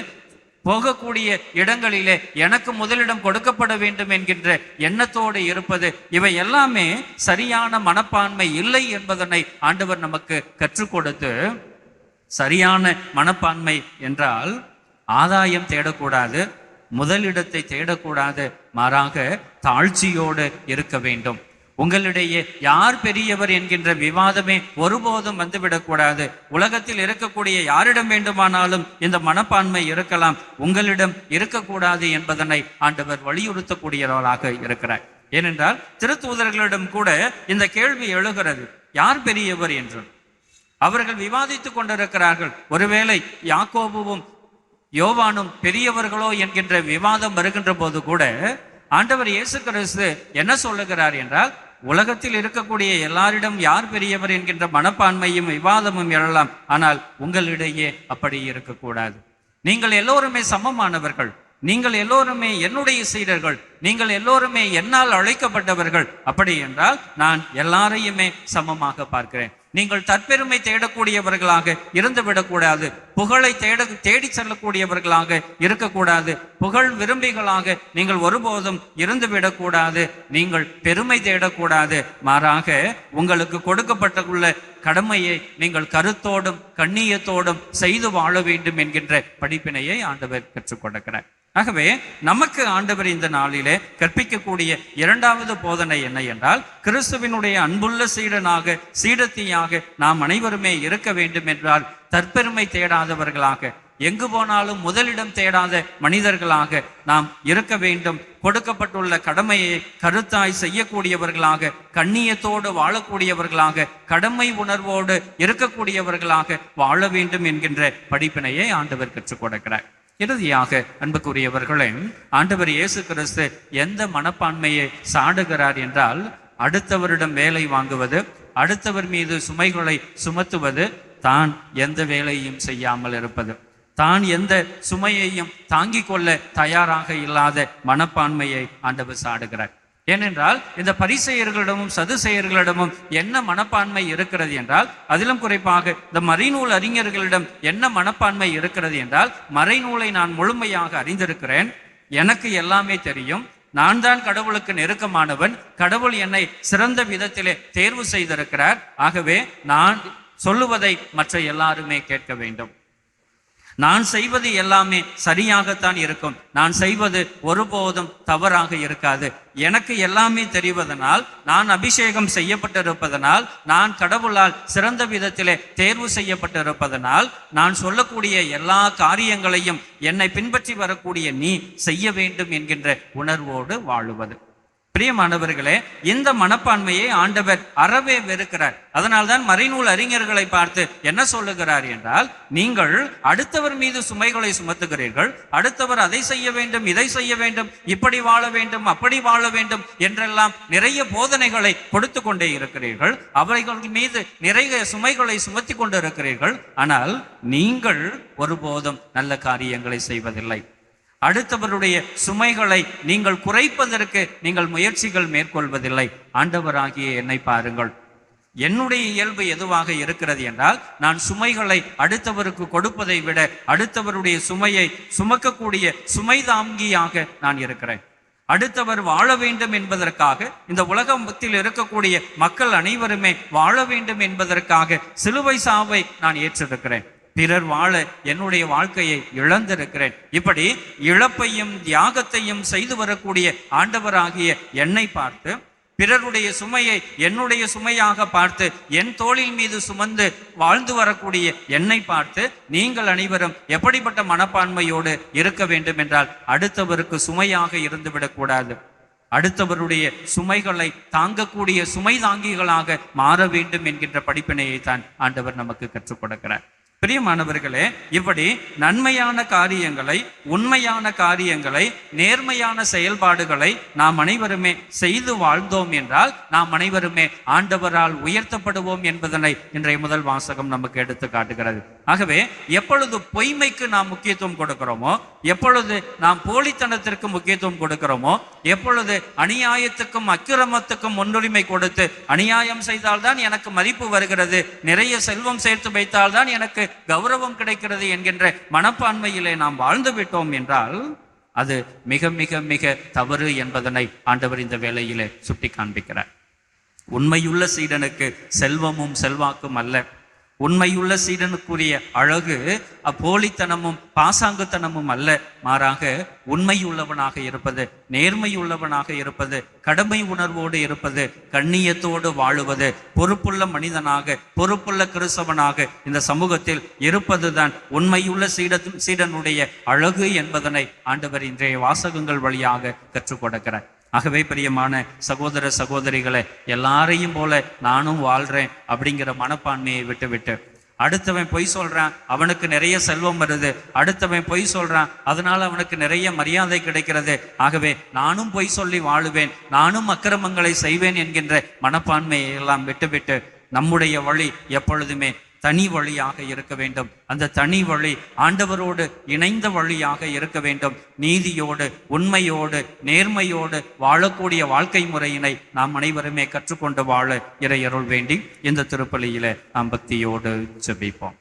போகக்கூடிய இடங்களிலே எனக்கு முதலிடம் கொடுக்கப்பட வேண்டும் என்கின்ற எண்ணத்தோடு இருப்பது, இவை எல்லாமே சரியான மனப்பான்மை இல்லை என்பதனை ஆண்டவர் நமக்கு கற்றுக் கொடுத்து, சரியான மனப்பான்மை என்றால் ஆதாயம் தேடக்கூடாது, முதலிடத்தை தேடக்கூடாது, மாறாக தாழ்ச்சியோடு இருக்க வேண்டும். உங்களிடையே யார் பெரியவர் என்கின்ற விவாதமே ஒருபோதும் வந்துவிடக்கூடாது. உலகத்தில் இருக்கக்கூடிய யாரிடம் வேண்டுமானாலும் இந்த மனப்பான்மை இருக்கலாம், உங்களிடம் இருக்கக்கூடாது என்பதனை ஆண்டவர் வலியுறுத்தக்கூடியவராக இருக்கிறார். ஏனென்றால் திருத்தூதர்களிடம் கூட இந்த கேள்வி எழுகிறது, யார் பெரியவர் என்று அவர்கள் விவாதித்துக் கொண்டிருக்கிறார்கள். ஒருவேளை யாக்கோபுவும் யோவானும் பெரியவர்களோ என்கின்ற விவாதம் வருகின்ற போது கூட ஆண்டவர் இயேசு கிறிஸ்து என்ன சொல்லுகிறார் என்றால், உலகத்தில் இருக்கக்கூடிய எல்லாரிடம் யார் பெரியவர் என்கின்ற மனப்பான்மையும் விவாதமும் எழலாம், ஆனால் உங்களிடையே அப்படி இருக்கக்கூடாது. நீங்கள் எல்லோருமே சமமானவர்கள், நீங்கள் எல்லோருமே என்னுடைய சீடர்கள், நீங்கள் எல்லோருமே என்னால் அழைக்கப்பட்டவர்கள். அப்படி என்றால் நான் எல்லாரையுமே சமமாக பார்க்கிறேன். நீங்கள் தற்பெருமை தேடக்கூடியவர்களாக இருந்து விடக்கூடாது, புகழை தேடி செல்லக்கூடியவர்களாக இருக்கக்கூடாது, புகழ் விரும்பிகளாக நீங்கள் ஒருபோதும் இருந்து விடக்கூடாது, நீங்கள் பெருமை தேடக்கூடாது. மாறாக உங்களுக்கு கொடுக்கப்பட்டுள்ள கடமையை நீங்கள் கருத்தோடும் கண்ணியத்தோடும் செய்து வாழ வேண்டும் என்கின்ற படிப்பினையை ஆண்டவர் கற்றுக் கொடுக்கிறார். ஆகவே நமக்கு ஆண்டவர் இந்த நாளிலே கற்பிக்கக்கூடிய 2வது போதனை என்ன என்றால், கிறிஸ்துவினுடைய அன்புள்ள சீடத்தியாக நாம் அனைவருமே இருக்க வேண்டும் என்றால் தற்பெருமை தேடாதவர்களாக, எங்கு போனாலும் முதலிடம் தேடாத மனிதர்களாக நாம் இருக்க வேண்டும். கொடுக்கப்பட்டுள்ள கடமையை கருத்தாய் செய்யக்கூடியவர்களாக, கண்ணியத்தோடு வாழக்கூடியவர்களாக, கடமை உணர்வோடு இருக்கக்கூடியவர்களாக வாழ வேண்டும் என்கின்ற படிப்பினையை ஆண்டவர் கற்றுக் கொடுக்கிறார். இறுதியாக அன்புக்குரியவர்களே, ஆண்டவர் இயேசு கிறிஸ்து எந்த மனப்பான்மையை சாடுகிறார் என்றால், அடுத்தவரிடம் வேலை வாங்குவது, அடுத்தவர் மீது சுமைகளை சுமத்துவது, தான் எந்த வேலையும் செய்யாமல் இருப்பது, தான் எந்த சுமையையும் தாங்கிக் கொள்ள தயாராக இல்லாத மனப்பான்மையை ஆண்டவர் சாடுகிறார். ஏனென்றால் இந்த பரிசேயர்களிடமும் சதுசேயர்களிடமும் என்ன மனப்பான்மை இருக்கிறது என்றால், அதிலும் குறிப்பாக இந்த மறைநூல் அறிஞர்களிடம் என்ன மனப்பான்மை இருக்கிறது என்றால், மறைநூலை நான் முழுமையாக அறிந்திருக்கிறேன், எனக்கு எல்லாமே தெரியும், நான் தான் கடவுளுக்கு நெருக்கமானவன், கடவுள் என்னை சிறந்த விதத்திலே தேர்வு செய்திருக்கிறார், ஆகவே நான் சொல்லுவதை மற்ற எல்லாருமே கேட்க வேண்டும், நான் செய்வது எல்லாமே சரியாகத்தான் இருக்கும், நான் செய்வது ஒருபோதும் தவறாக இருக்காது, எனக்கு எல்லாமே தெரிவதனால், நான் அபிஷேகம் செய்யப்பட்டிருப்பதனால், நான் கடவுளால் சிறந்த விதத்திலே தேர்வு செய்யப்பட்டிருப்பதனால், நான் சொல்லக்கூடிய எல்லா காரியங்களையும் என்னை பின்பற்றி வரக்கூடிய நீ செய்ய வேண்டும் என்கின்ற உணர்வோடு வாழுவது. பிரியமானவர்களே, இந்த மனப்பான்மையை ஆண்டவர் அறவே வெறுக்கிறார். அதனால்தான் மறைநூல் அறிஞர்களை பார்த்து என்ன சொல்லுகிறார் என்றால், நீங்கள் அடுத்தவர் மீது சுமைகளை சுமத்துகிறீர்கள், அடுத்தவர் அதை செய்ய வேண்டும், இதை செய்ய வேண்டும், இப்படி வாழ வேண்டும், அப்படி வாழ வேண்டும் என்றெல்லாம் நிறைய போதனைகளை கொடுத்து கொண்டே இருக்கிறீர்கள், அவர்கள் மீது நிறைய சுமைகளை சுமத்தி கொண்டு இருக்கிறீர்கள், ஆனால் நீங்கள் ஒருபோதும் நல்ல காரியங்களை செய்வதில்லை. அடுத்தவருடைய சுமைகளை நீங்கள் குறைப்பதற்கு நீங்கள் முயற்சிகள் மேற்கொள்வதில்லை. ஆண்டவராகிய என்னை பாருங்கள், என்னுடைய இயல்பு எதுவாக இருக்கிறது என்றால், நான் சுமைகளை அடுத்தவருக்கு கொடுப்பதை விட அடுத்தவருடைய சுமையை சுமக்கக்கூடிய சுமை தாங்கியாக நான் இருக்கிறேன். அடுத்தவர் வாழ வேண்டும் என்பதற்காக, இந்த உலகத்தில் இருக்கக்கூடிய மக்கள் அனைவருமே வாழ வேண்டும் என்பதற்காக சிலுவை சாவை நான் ஏற்றிருக்கிறேன். பிறர் வாழ என்னுடைய வாழ்க்கையை இழந்திருக்கிறேன். இப்படி இழப்பையும் தியாகத்தையும் செய்து வரக்கூடிய ஆண்டவராகிய என்னை பார்த்து, பிறருடைய சுமையை என்னுடைய சுமையாக பார்த்து என் தோளின் மீது சுமந்து வாழ்ந்து வரக்கூடிய என்னை பார்த்து, நீங்கள் அனைவரும் எப்படிப்பட்ட மனப்பான்மையோடு இருக்க வேண்டும் என்றால், அடுத்தவருக்கு சுமையாக இருந்துவிடக்கூடாது, அடுத்தவருடைய சுமைகளை தாங்கக்கூடிய சுமை தாங்கிகளாக மாற வேண்டும் என்கின்ற படிப்பினையை தான் ஆண்டவர் நமக்கு கற்றுக் கொடுக்கிறார். பிரியமானவர்களே, இப்படி நன்மையான காரியங்களை, உண்மையான காரியங்களை, நேர்மையான செயல்பாடுகளை நாம் அனைவருமே செய்து வாழ்ந்தோம் என்றால், நாம் அனைவருமே ஆண்டவரால் உயர்த்தப்படுவோம் என்பதனை இன்றைய முதல் வாசகம் நமக்கு எடுத்து காட்டுகிறது. ஆகவே எப்பொழுது பொய்மைக்கு நாம் முக்கியத்துவம் கொடுக்கிறோமோ, எப்பொழுது நாம் போலித்தனத்திற்கு முக்கியத்துவம் கொடுக்கிறோமோ, எப்பொழுது அநியாயத்துக்கும் அக்கிரமத்துக்கும் முன்னுரிமை கொடுத்து, அநியாயம் செய்தால்தான் எனக்கு மதிப்பு வருகிறது, நிறைய செல்வம் சேர்த்து வைத்தால்தான் எனக்கு கௌரவம் கிடைக்கிறது என்கின்ற மனப்பான்மையிலே நாம் வாழ்ந்து விட்டோம் என்றால், அது மிக மிக மிக தவறு என்பதனை ஆண்டவர் இந்த வேளையிலே சுட்டி காண்பிக்கிறார். உண்மையுள்ள சீடனுக்கு செல்வமும் செல்வாக்கும் அல்ல, உண்மையுள்ள சீடனுக்குரிய அழகு அப்போலித்தனமும் பாசாங்குத்தனமும் அல்ல, மாறாக உண்மையுள்ளவனாக இருப்பது, நேர்மையுள்ளவனாக இருப்பது, கடமை உணர்வோடு இருப்பது, கண்ணியத்தோடு வாழுவது, பொறுப்புள்ள மனிதனாக, பொறுப்புள்ள கிறிஸ்தவனாக இந்த சமூகத்தில் இருப்பதுதான் உண்மையுள்ள சீடனுடைய அழகு என்பதனை ஆண்டவர் இன்றைய வாசகங்கள் வழியாக கற்றுக் கொடுக்கிறார். ஆகவே பிரியமான சகோதர சகோதரிகளை, எல்லாரையும் போல நானும் வாழ்றேன் அப்படிங்கிற மனப்பான்மையை விட்டு அடுத்தவன் பொய் சொல்றான், அவனுக்கு நிறைய செல்வம் வருது, அடுத்தவன் பொய் சொல்றான், அதனால அவனுக்கு நிறைய மரியாதை கிடைக்கிறது, ஆகவே நானும் பொய் சொல்லி வாழுவேன், நானும் அக்கிரமங்களை செய்வேன் என்கின்ற மனப்பான்மையை எல்லாம் விட்டு நம்முடைய வழி எப்பொழுதுமே தனி வழியாக இருக்க வேண்டும். அந்த தனி வழி ஆண்டவரோடு இணைந்த வழியாக இருக்க வேண்டும். நீதியோடு, உண்மையோடு, நேர்மையோடு வாழக்கூடிய வாழ்க்கை முறையினை நாம் அனைவருமே கற்றுக்கொண்டு வாழ இறையருள் வேண்டி இந்த திருப்பலியில நாம் பக்தியோடு ஜெபிப்போம்.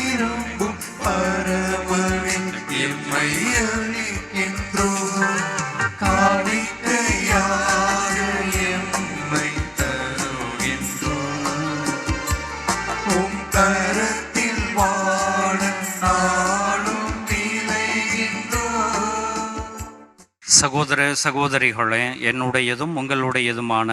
விரும்பும் பரமனின் எம்மை அளிக்கின்றோம். காணிக்கையாக எம்மை தருகின்றோம். உம் கரத்தில் வாழ நாளும் நிலைகின்றோம். சகோதர சகோதரிகளே, என்னுடையதும் உங்களுடையதுமான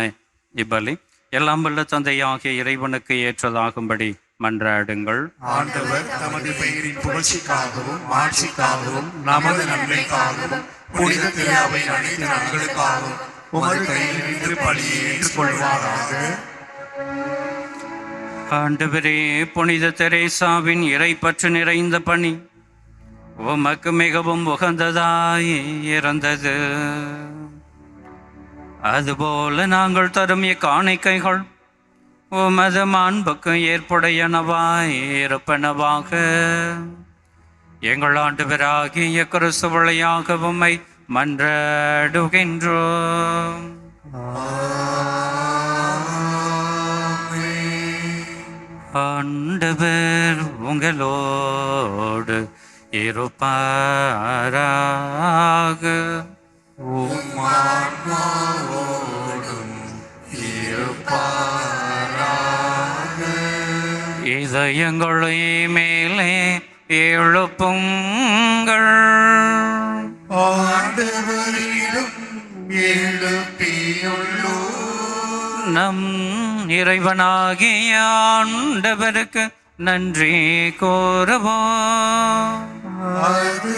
இப்பலி எல்லாம் வல்ல தந்தையாகிய இறைவனுக்கு ஏற்றதாகும்படி மன்றாடுங்கள். ஆண்டவர் தமது பெயரின் புகழ்ச்சிக்காகவும் மாட்சிக்காகவும் நமது நன்மைக்காகவும் புனித திரு அவை அனைத்து நன்மைகளுக்காகவும் உமது கையில் நின்று பலியை ஏற்றுக்கொள்வாராக. ஆண்டவரே, புனித தெரேசாவின் இறை பற்று நிறைந்த பணி உமக்கு மிகவும் உகந்ததாய் இருந்தது. அதுபோல நாங்கள் தரும் இக்காணிக்கைகள் உமது மாண்புக்கு ஏற்புடையனவாய் இருப்பனவாக. எங்கள் ஆண்டவராகிய கிறிஸ்து வழியாக உம்மை மன்றாடுகின்றோம். ஆண்டவர் உங்களோடு இருப்பாராக. உம் ஆன்மாவோடும் இருப்பாராக. இதயங்களை மேலே எழுப்புங்கள். ஆண்டவரிடம் எழுப்பியுள்ளோம். நம் இறைவனாகிய ஆண்டவருக்கு நன்றி கூறுவோம். அது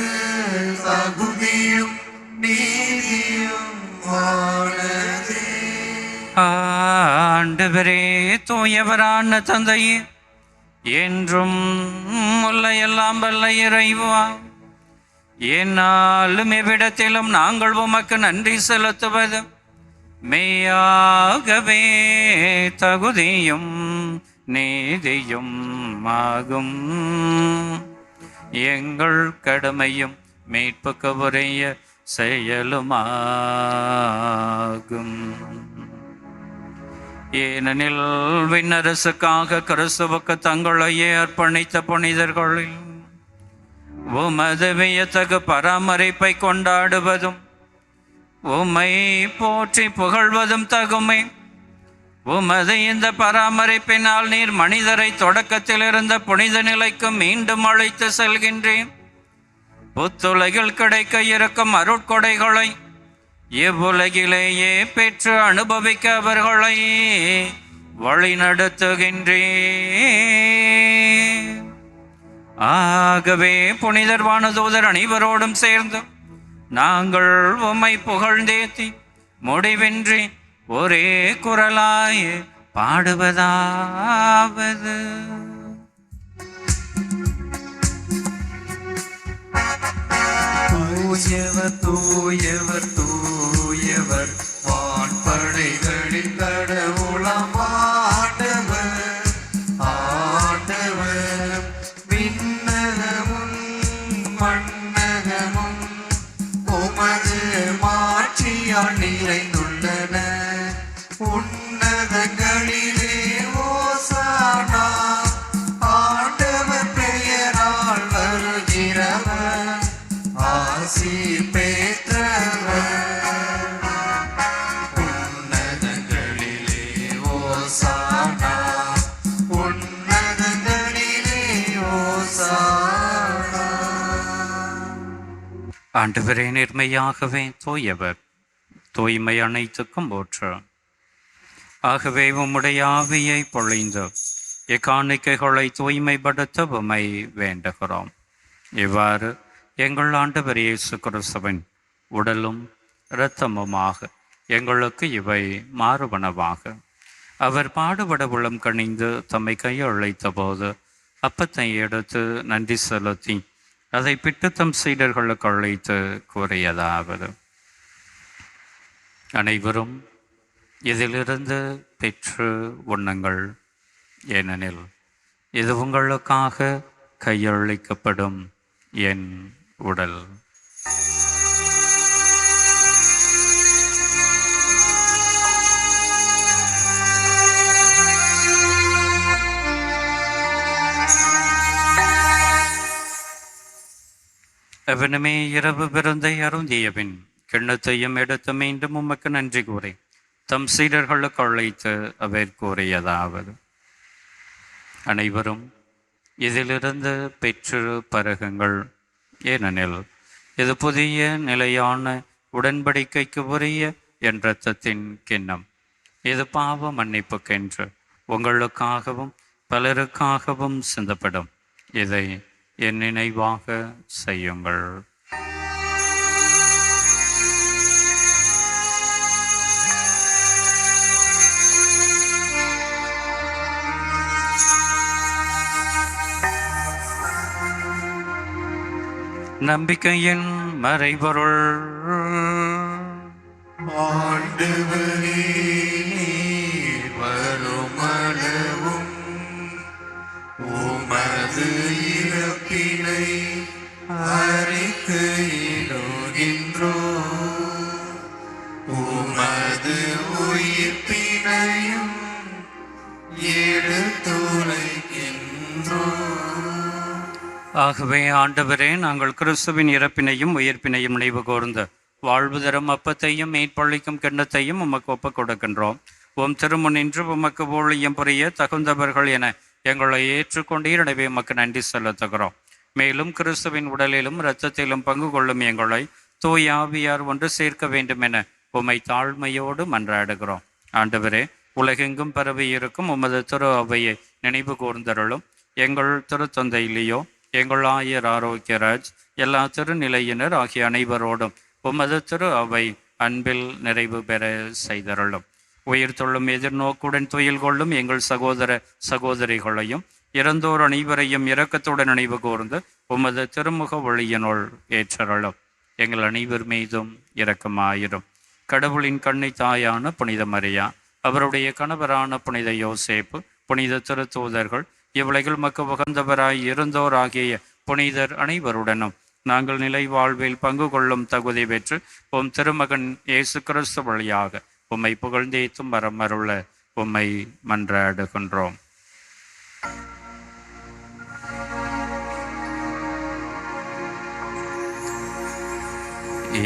தகுதியும் நீதியுமானதே. ஆண்டவரே, தூயவரான தந்தையே, என்றும் உள்ள எல்லாம் வல்ல இறைவா, என்னாலும் எவ்விடத்திலும் நாங்கள் உமக்கு நன்றி செலுத்துவது மெய்யாகவே தகுதியும் நீதியும் ஆகும். எங்கள் கடமையும் மீட்புக்கு உரிய செயலுமாகும். ஏனெனில் விண்ணரசுக்காக கிறிஸ்துவுக்கு தங்களையே அர்ப்பணித்த புனிதர்களில் உமது வியத்தகு பராமரிப்பை கொண்டாடுவதும் உம்மை போற்றி புகழ்வதும் தகுமே. உமது இந்த பராமரிப்பினால் நீர் மனிதரை தொடக்கத்தில் இருந்த புனித நிலைக்கு மீண்டும் அழைத்து செல்கின்றேன். புத்துலகில் கிடைக்க இருக்கும் அருட்கொடைகளை இவ்வுலகிலேயே பெற்று அனுபவிக்க அவர்களை வழிநடத்துகின்றேன். ஆகவே புனிதர் வானதூதர் அனைவரோடும் சேர்ந்து நாங்கள் உம்மை புகழ்ந்தேத்தி முடிவின்றி ஒரே குரலாய் பாடுவதாவது: தூயவர் தூயவர் தூயவர் வான்படைகளின் கடவுளாம் ஆண்டவர். ஆண்டவர் விண்ணகமும் மண்ணகமும் உமது மாட்சியால் நிறைந்துள்ளன. உன்னதங்களிலே ஓசானா. ஆண்டவர் பெயரால் வருகிறவர் ஆசி பெற்றவர். உன்னதங்களிலே ஓசானா. உன்னதங்களிலே ஓசானா. ஆண்டவரே, நேர்மையாகவே தூயவர், தூய்மை அனைத்துக்கும் போற்று. ஆகவே உம்முடைய ஆவியை பொழிந்து இக்காணிக்கைகளை தூய்மைப்படுத்த உம்மை வேண்டுகிறோம். இவ்வாறு எங்கள் ஆண்டவர் இயேசு கிறிஸ்துவின் உடலும் இரத்தமுமாக எங்களுக்கு இவை மாறுபனவாக. அவர் பாடுபட உளம் கணிந்து தம்மை கையழைத்த போது அப்பத்தை எடுத்து நன்றி செலுத்தி அதை பிட்டு தம் சீடர்களுக்கு அழைத்து கூறியதாவது: அனைவரும் இதிலிருந்து பெற்று உண்ணுங்கள். ஏனெனில் இது உங்களுக்காக கையளிக்கப்படும் என் உடல். அவனுமே இரவு விருந்தை அருந்தியபின் கிண்ணத்தையும் எடுத்து மீண்டும் உமக்கு நன்றி கூறி தம் சீடர்களுக்கு அழைத்து அவர் கூறியதாவது: அனைவரும் இதிலிருந்து பெற்று பருகுங்கள். ஏனெனில் இது புதிய நிலையான உடன்படிக்கைக்கு உரிய என் இரத்தத்தின் கிண்ணம். இது பாவ மன்னிப்புக்கென்று உங்களுக்காகவும் பலருக்காகவும் சிந்தப்படும். இதை என் நினைவாக செய்யுங்கள். நம்பிக்கையின் மறைபொருள். ஆண்டவரே, வருமளவும் உமது இறப்பினை அறிக்கையிடுகின்றோம், உமது உயிர்ப்பினையும் எடுத்துரைக்கின்றோம். ஆகவே ஆண்டவரே, நாங்கள் கிறிஸ்துவின் இறப்பினையும் உயிர்ப்பினையும் நினைவு கூர்ந்து வாழ்வு தரும் அப்பத்தையும் மீட்பளிக்கும் கிண்ணத்தையும் உமக்கு ஒப்புக் கொடுக்கின்றோம். உம் திருமுன்னின்று உமக்கு ஊழியம் புரிய தகுந்தவர்கள் என எங்களை ஏற்றுக்கொண்டீர். எனவே உமக்கு நன்றி செலுத்துகிறோம். மேலும் கிறிஸ்துவின் உடலிலும் இரத்தத்திலும் பங்கு கொள்ளும் எங்களை தூய ஆவியார் ஒன்று சேர்க்க வேண்டும் என உம்மை தாழ்மையோடு மன்றாடுகிறோம். ஆண்டவரே, உலகெங்கும் பரவி இருக்கும் உமது திரு அவையை நினைவு கூர்ந்தருளும். எங்கள் திருத்தந்தை லியோ, எங்கள் ஆயர் ஆரோக்கியராஜ், எல்லா திருநிலையினர் ஆகிய அனைவரோடும் உமது திரு அவை அன்பில் நிறைவு பெற செய்தருளும். உயிர் தொள்ளும் எதிர்நோக்குடன் துயில் கொள்ளும் எங்கள் சகோதர சகோதரிகளையும் இறந்தோர் அனைவரையும் இரக்கத்துடன் நினைவு கூர்ந்து உமது திருமுக ஒளியினுள் ஏற்றருளும். எங்கள் அனைவர் மீதும் இரக்கமாயிரும். கடவுளின் கண்ணை தாயான புனித மரியா, அவருடைய கணவரான புனித யோசேப்பு, புனித திருத்தூதர்கள், இவ்வுலகில் மக்கு உகந்தவராய் இருந்தோர் ஆகிய புனிதர் அனைவருடனும் நாங்கள் நிலை வாழ்வில் பங்கு கொள்ளும் தகுதி பெற்று உம் திருமகன் இயேசு கிறிஸ்து வழியாக உம்மை புகழ்ந்தேத்தும் வரமருள உம்மை மன்றாடுகின்றோம்.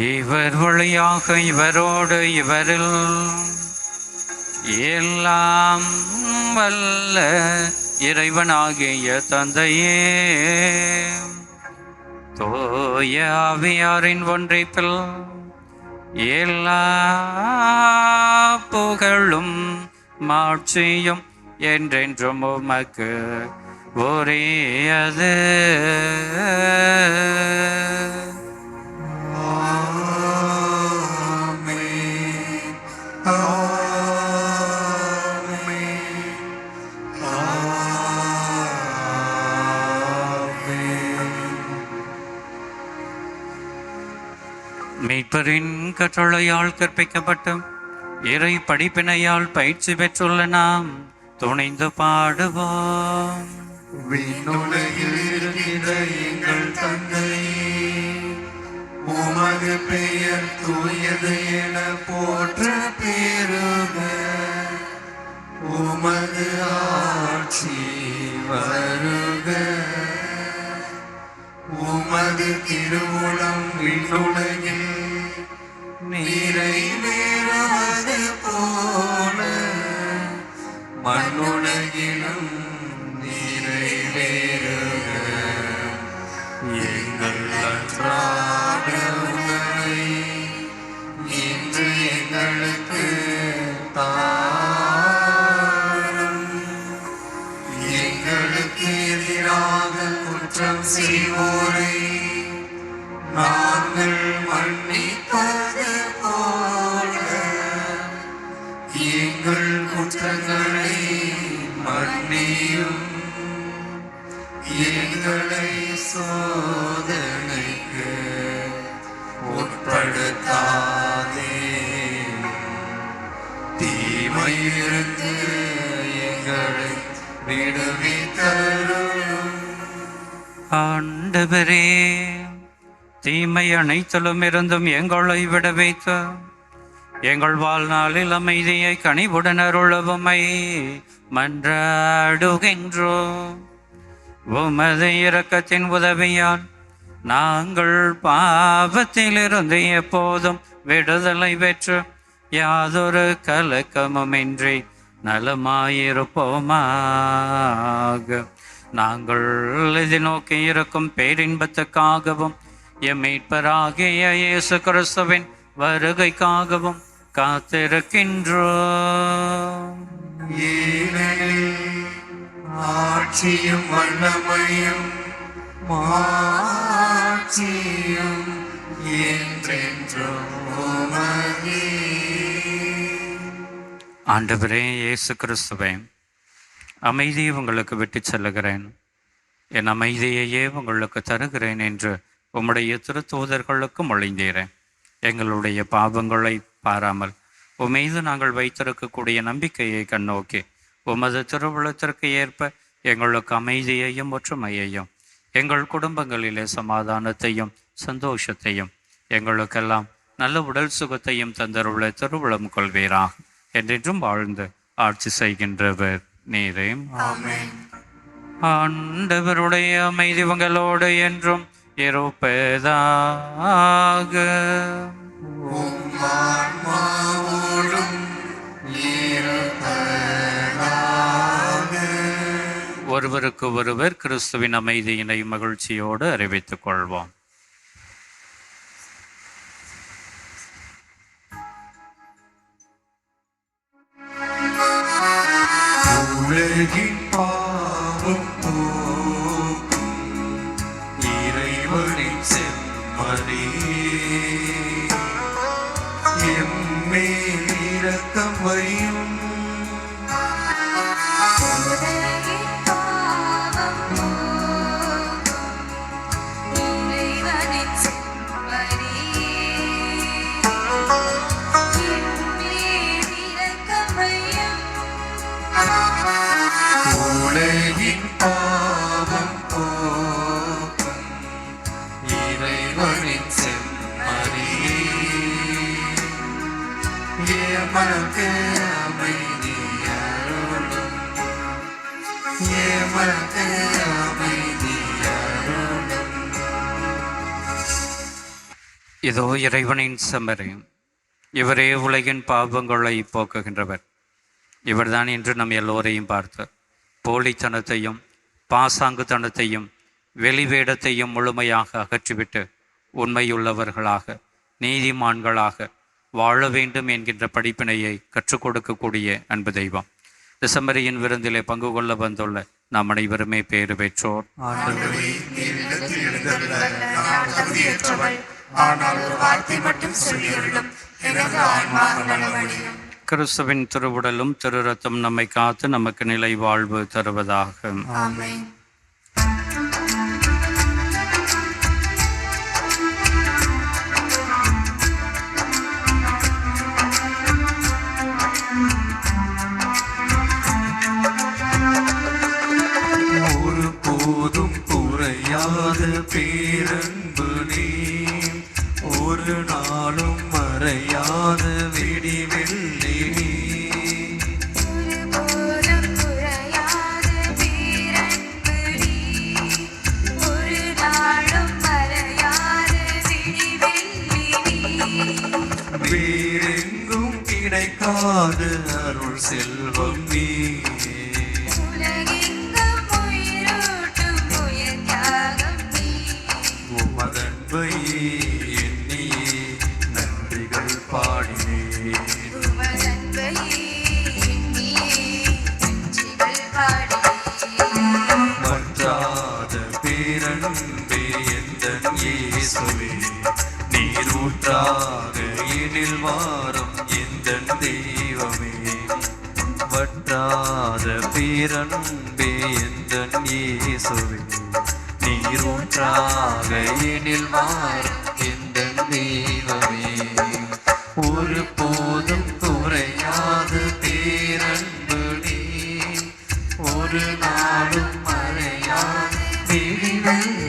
இவர் வழியாக இவரோடு இவரில் எல்லாம் வல்ல இறைவனாகிய தந்தையே, தூய ஆவியாரின் ஒன்றிப்பில் எல்லா புகழும் மாட்சியும் என்றென்றும் உமக்கு உரியது. மீட்பரின் கட்டளையால் கற்பிக்கப்பட்டு இறை படிப்பினையால் பயிற்சி பெற்றுள்ள நாம் துணிந்து பாடுவோம். விண்ணுலகில் இருக்கிற எங்கள் தந்தையே, உமது பெயர் தூயது என போற்ற பெறுக. உமது ஆட்சி வருக. உமது திருவுளம் விண்ணுலகில் நிறைவேறுவது போல மண்ணுலகிலும் நிறைவேறுக. எங்கள் அன்றாட உணவை இன்று எங்களுக்கு தாரும். எங்களுக்கு எதிராக குற்றம் செய்வோரை நாங்கள் மன்னிப்பது போல எங்கள் குற்றங்களை மன்னியும். எங்களை சோதனைக்கு உட்படுத்தாதே, தீமையிலிருந்து எங்களை விடுவித்தருளும். ஆண்டவரே, தீமை அனைத்திலும் இருந்தும் எங்களை விட வைத்து எங்கள் வாழ்நாளில் அமைதியை கனிவுடன் அருளவுமை மன்றாடுகின்றோம். உமது இரக்கத்தின் உதவியால் நாங்கள் பாவத்திலிருந்து எப்போதும் விடுதலை பெற்று யாதொரு கலக்கமுமின்றி நலமாயிருப்போமாக. நாங்கள் எதிர்நோக்கி இருக்கும் பேரின்பத்துக்காகவும் எம் மீட்பராகிய இயேசு கிறிஸ்துவின் வருகைக்காகவும் காத்திருக்கின்றோம். ஏனெனில் ஆட்சியும் வல்லமையும் மாட்சியும் என்றென்றும் உமதே. ஆண்டவரே இயேசு கிறிஸ்துவே, அமைதியை உங்களுக்கு விட்டு செல்லுகிறேன், என் அமைதியையே உங்களுக்கு தருகிறேன் என்று உம்முடைய திருத்தூதர்களுக்கு மொழிந்தீரேன். எங்களுடைய பாவங்களை பாராமல் உம்மீது நாங்கள் வைத்திருக்கக்கூடிய நம்பிக்கையை கண்ணோக்கி உமது திருவுளத்திற்கு ஏற்ப எங்களுக்கு அமைதியையும் ஒற்றுமையையும் எங்கள் குடும்பங்களிலே சமாதானத்தையும் சந்தோஷத்தையும் எங்களுக்கெல்லாம் நல்ல உடல் சுகத்தையும் தந்தருள்ள திருவுளம் கொள்வீராக. என்றென்றும் வாழ்ந்து ஆட்சி செய்கின்றவர் நீரே. ஆண்டவருடைய அமைதி உங்களோடு என்றும் இருப்பதாக. ஒருவருக்கு ஒருவர் கிறிஸ்துவின் அமைதியினை மகிழ்ச்சியோடு அறிவித்துக் கொள்வோம். உலகின் பாவம் போக்கும் இறைவனின் செம்மறியே, எம்மேல் இரக்கம் வையும். உலகின் பாவம் போக்கும் இறைவனின் செம்மறியே, எமக்கு அமைதி அருளும், எமக்கு அமைதி அருளும். இதோ இறைவனின் செம்மறி, இவரே உலகின் பாவங்களை போக்குகின்றவர். இவர்தான் என்று நம் எல்லோரையும் பார்த்து போலித்தனத்தையும் பாசாங்குத்தனத்தையும் வெளிவேடத்தையும் முழுமையாக அகற்றிவிட்டு உண்மையுள்ளவர்களாக நீதிமான்களாக வாழ வேண்டும் என்கின்ற படிப்பினையை கற்றுக் கொடுக்கக்கூடிய அன்பு தெய்வம். டிசம்பரியின் விருந்திலே பங்கு கொள்ள வந்துள்ள நாம் அனைவருமே பேறு பெற்றோர். கிறிஸ்துவின் திருவுடலும் திரு ரத்தம் நம்மை காத்து நமக்கு நிலை வாழ்வு தருவதாக. ஒரு போதும் குறையாத பேரன்பு நீ, ஒரு நாளும் மறையாத விடிவெள்ளி நீ. வேறெங்கும் கிடைக்காத அருள் செல்வம் நீ. உமதன்பை எண்ணியே நன்றிகள் பாடினேன். வற்றாத பேரன்பே எந்தன் இயேசுவே, நீரூற்றாக எனில் வாரும் எந்தன் தெய்வமே. வற்றாத பேரன்பே எந்தன் இயேசுவே, நீரூற்றாக எனில் வாரும் எந்தன் தெய்வமே. ஒரு போதும் குறையாத பேரன்பு நீ, ஒரு நாளும் மறையாத விடிவெள்ளி.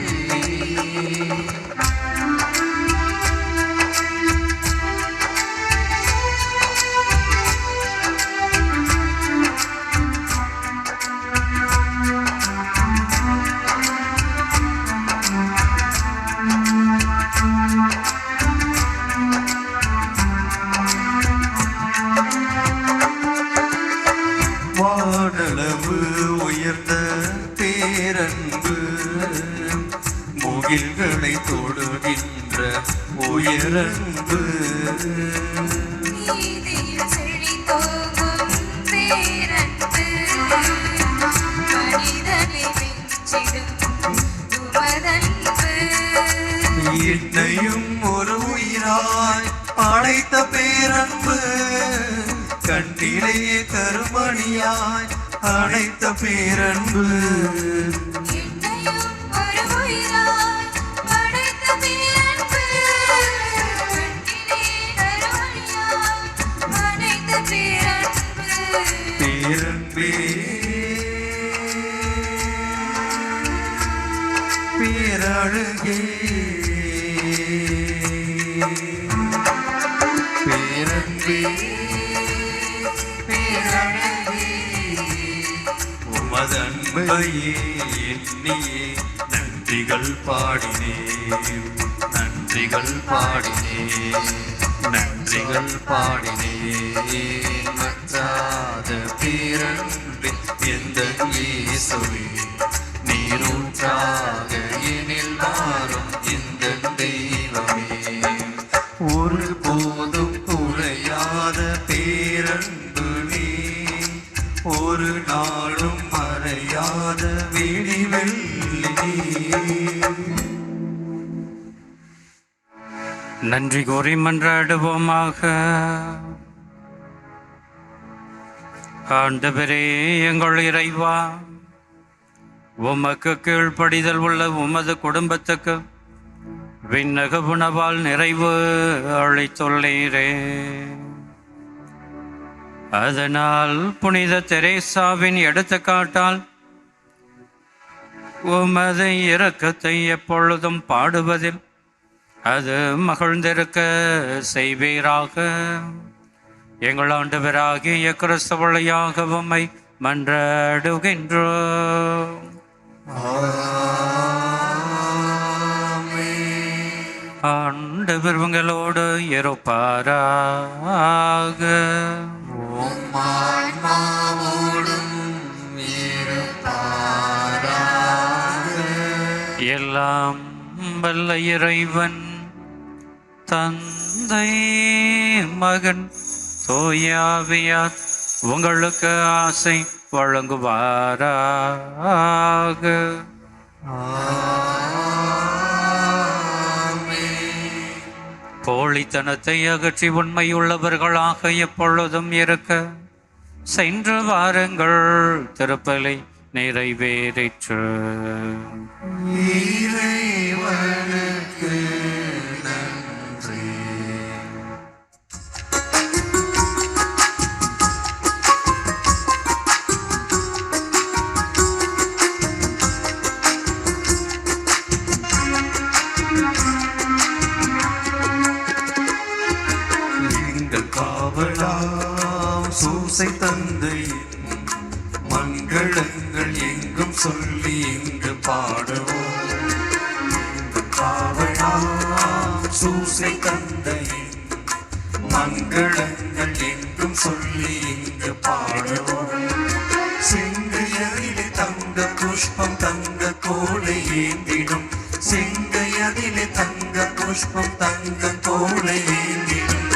முகில்களை தொடுகின்ற உயரன்பு நீதியில் செழித்தோங்கும் பேரன்பு மனிதனை வென்றிடும் உமதன்பு என்னையும் ஒரு உயிராய் அழைத்த பேரன்பு கண்ணிலேயே கருமணியாய் அழைத்த பேரன்பு என்னையும் ஒரு உயிராய் படைத்த பேரன்பு கண்ணிலே கருவழியாய் அணைத்த பேரன்பு பேரன்பே பேரழகே பேரன்பே பேரழகே உமது அன்பையே எண்ணியே நன்றிகள் பாடினேன் நன்றிகள் பாடினேன் நன்றிகள் பாடினேன் மற்றாத பேரன்பே எந்த இயேசுவே நீரூற்றாக எனில் மாறும் இந்த தெய்வமே ஒரு போதும் குறையாத பேரன்பு நீ ஒரு நாளும் மறையாத விடிவெள்ளி நீ. நன்றி கூறி மன்றாடுவோமாக. ஆண்டவரே எங்கள் இறைவா, உமக்கு கீழ்ப்படிதல் உள்ள உமது குடும்பத்துக்கு விண்ணக உணவால் நிறைவு அளித்துள்ளீரே. அதனால் புனித தெரேசாவின் எடுத்துக்காட்டால் உமது இரக்கத்தை எப்பொழுதும் பாடுவதில் அது மகிழ்ந்திருக்க செய்வீராக. எங்கள் ஆண்டவராகிய கிறிஸ்து வழியாக உம்மை மன்றாடுகின்றோம். ஆண்டவர் உங்களோடு இருப்பாராக. உம் ஆன்மாவோடும் இருப்பாராக. எல்லாம் வல்ல இறைவன் தந்தை மகன் தூயாவியார் உங்களுக்கு ஆசை வழங்குவாராக. போலித்தனத்தை அகற்றி உண்மையுள்ளவர்களாக எப்பொழுதும் இருக்க சென்று வாருங்கள். திருப்பலி நிறைவேறிற்று. இறைவனுக்கு நன்றி. எங்கள் காவலாம் சூசை தந்தையின் மங்களங்கள் எங்கும் சொல்லி இங்கு பாடுவோம். எங்கள் காவலாம் சூசை தந்தையின் மங்களங்கள் எங்கும் சொல்லி இங்கு பாடுவோம். செங்கையதிலே தங்க புஷ்பம் தங்க கோலை ஏந்திடும். செங்கையதிலே தங்க புஷ்பம் தங்க கோலை ஏந்திடும்.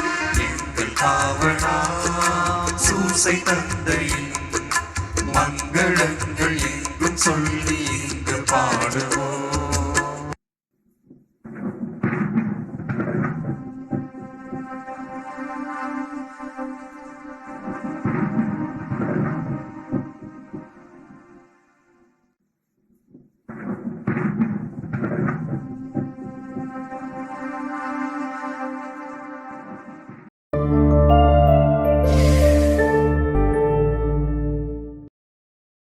எங்கள் காவலாம் சூசை தந்தையின் மங்களங்கள் எங்கும் சொல்லி இங்கு பாடுவோம்.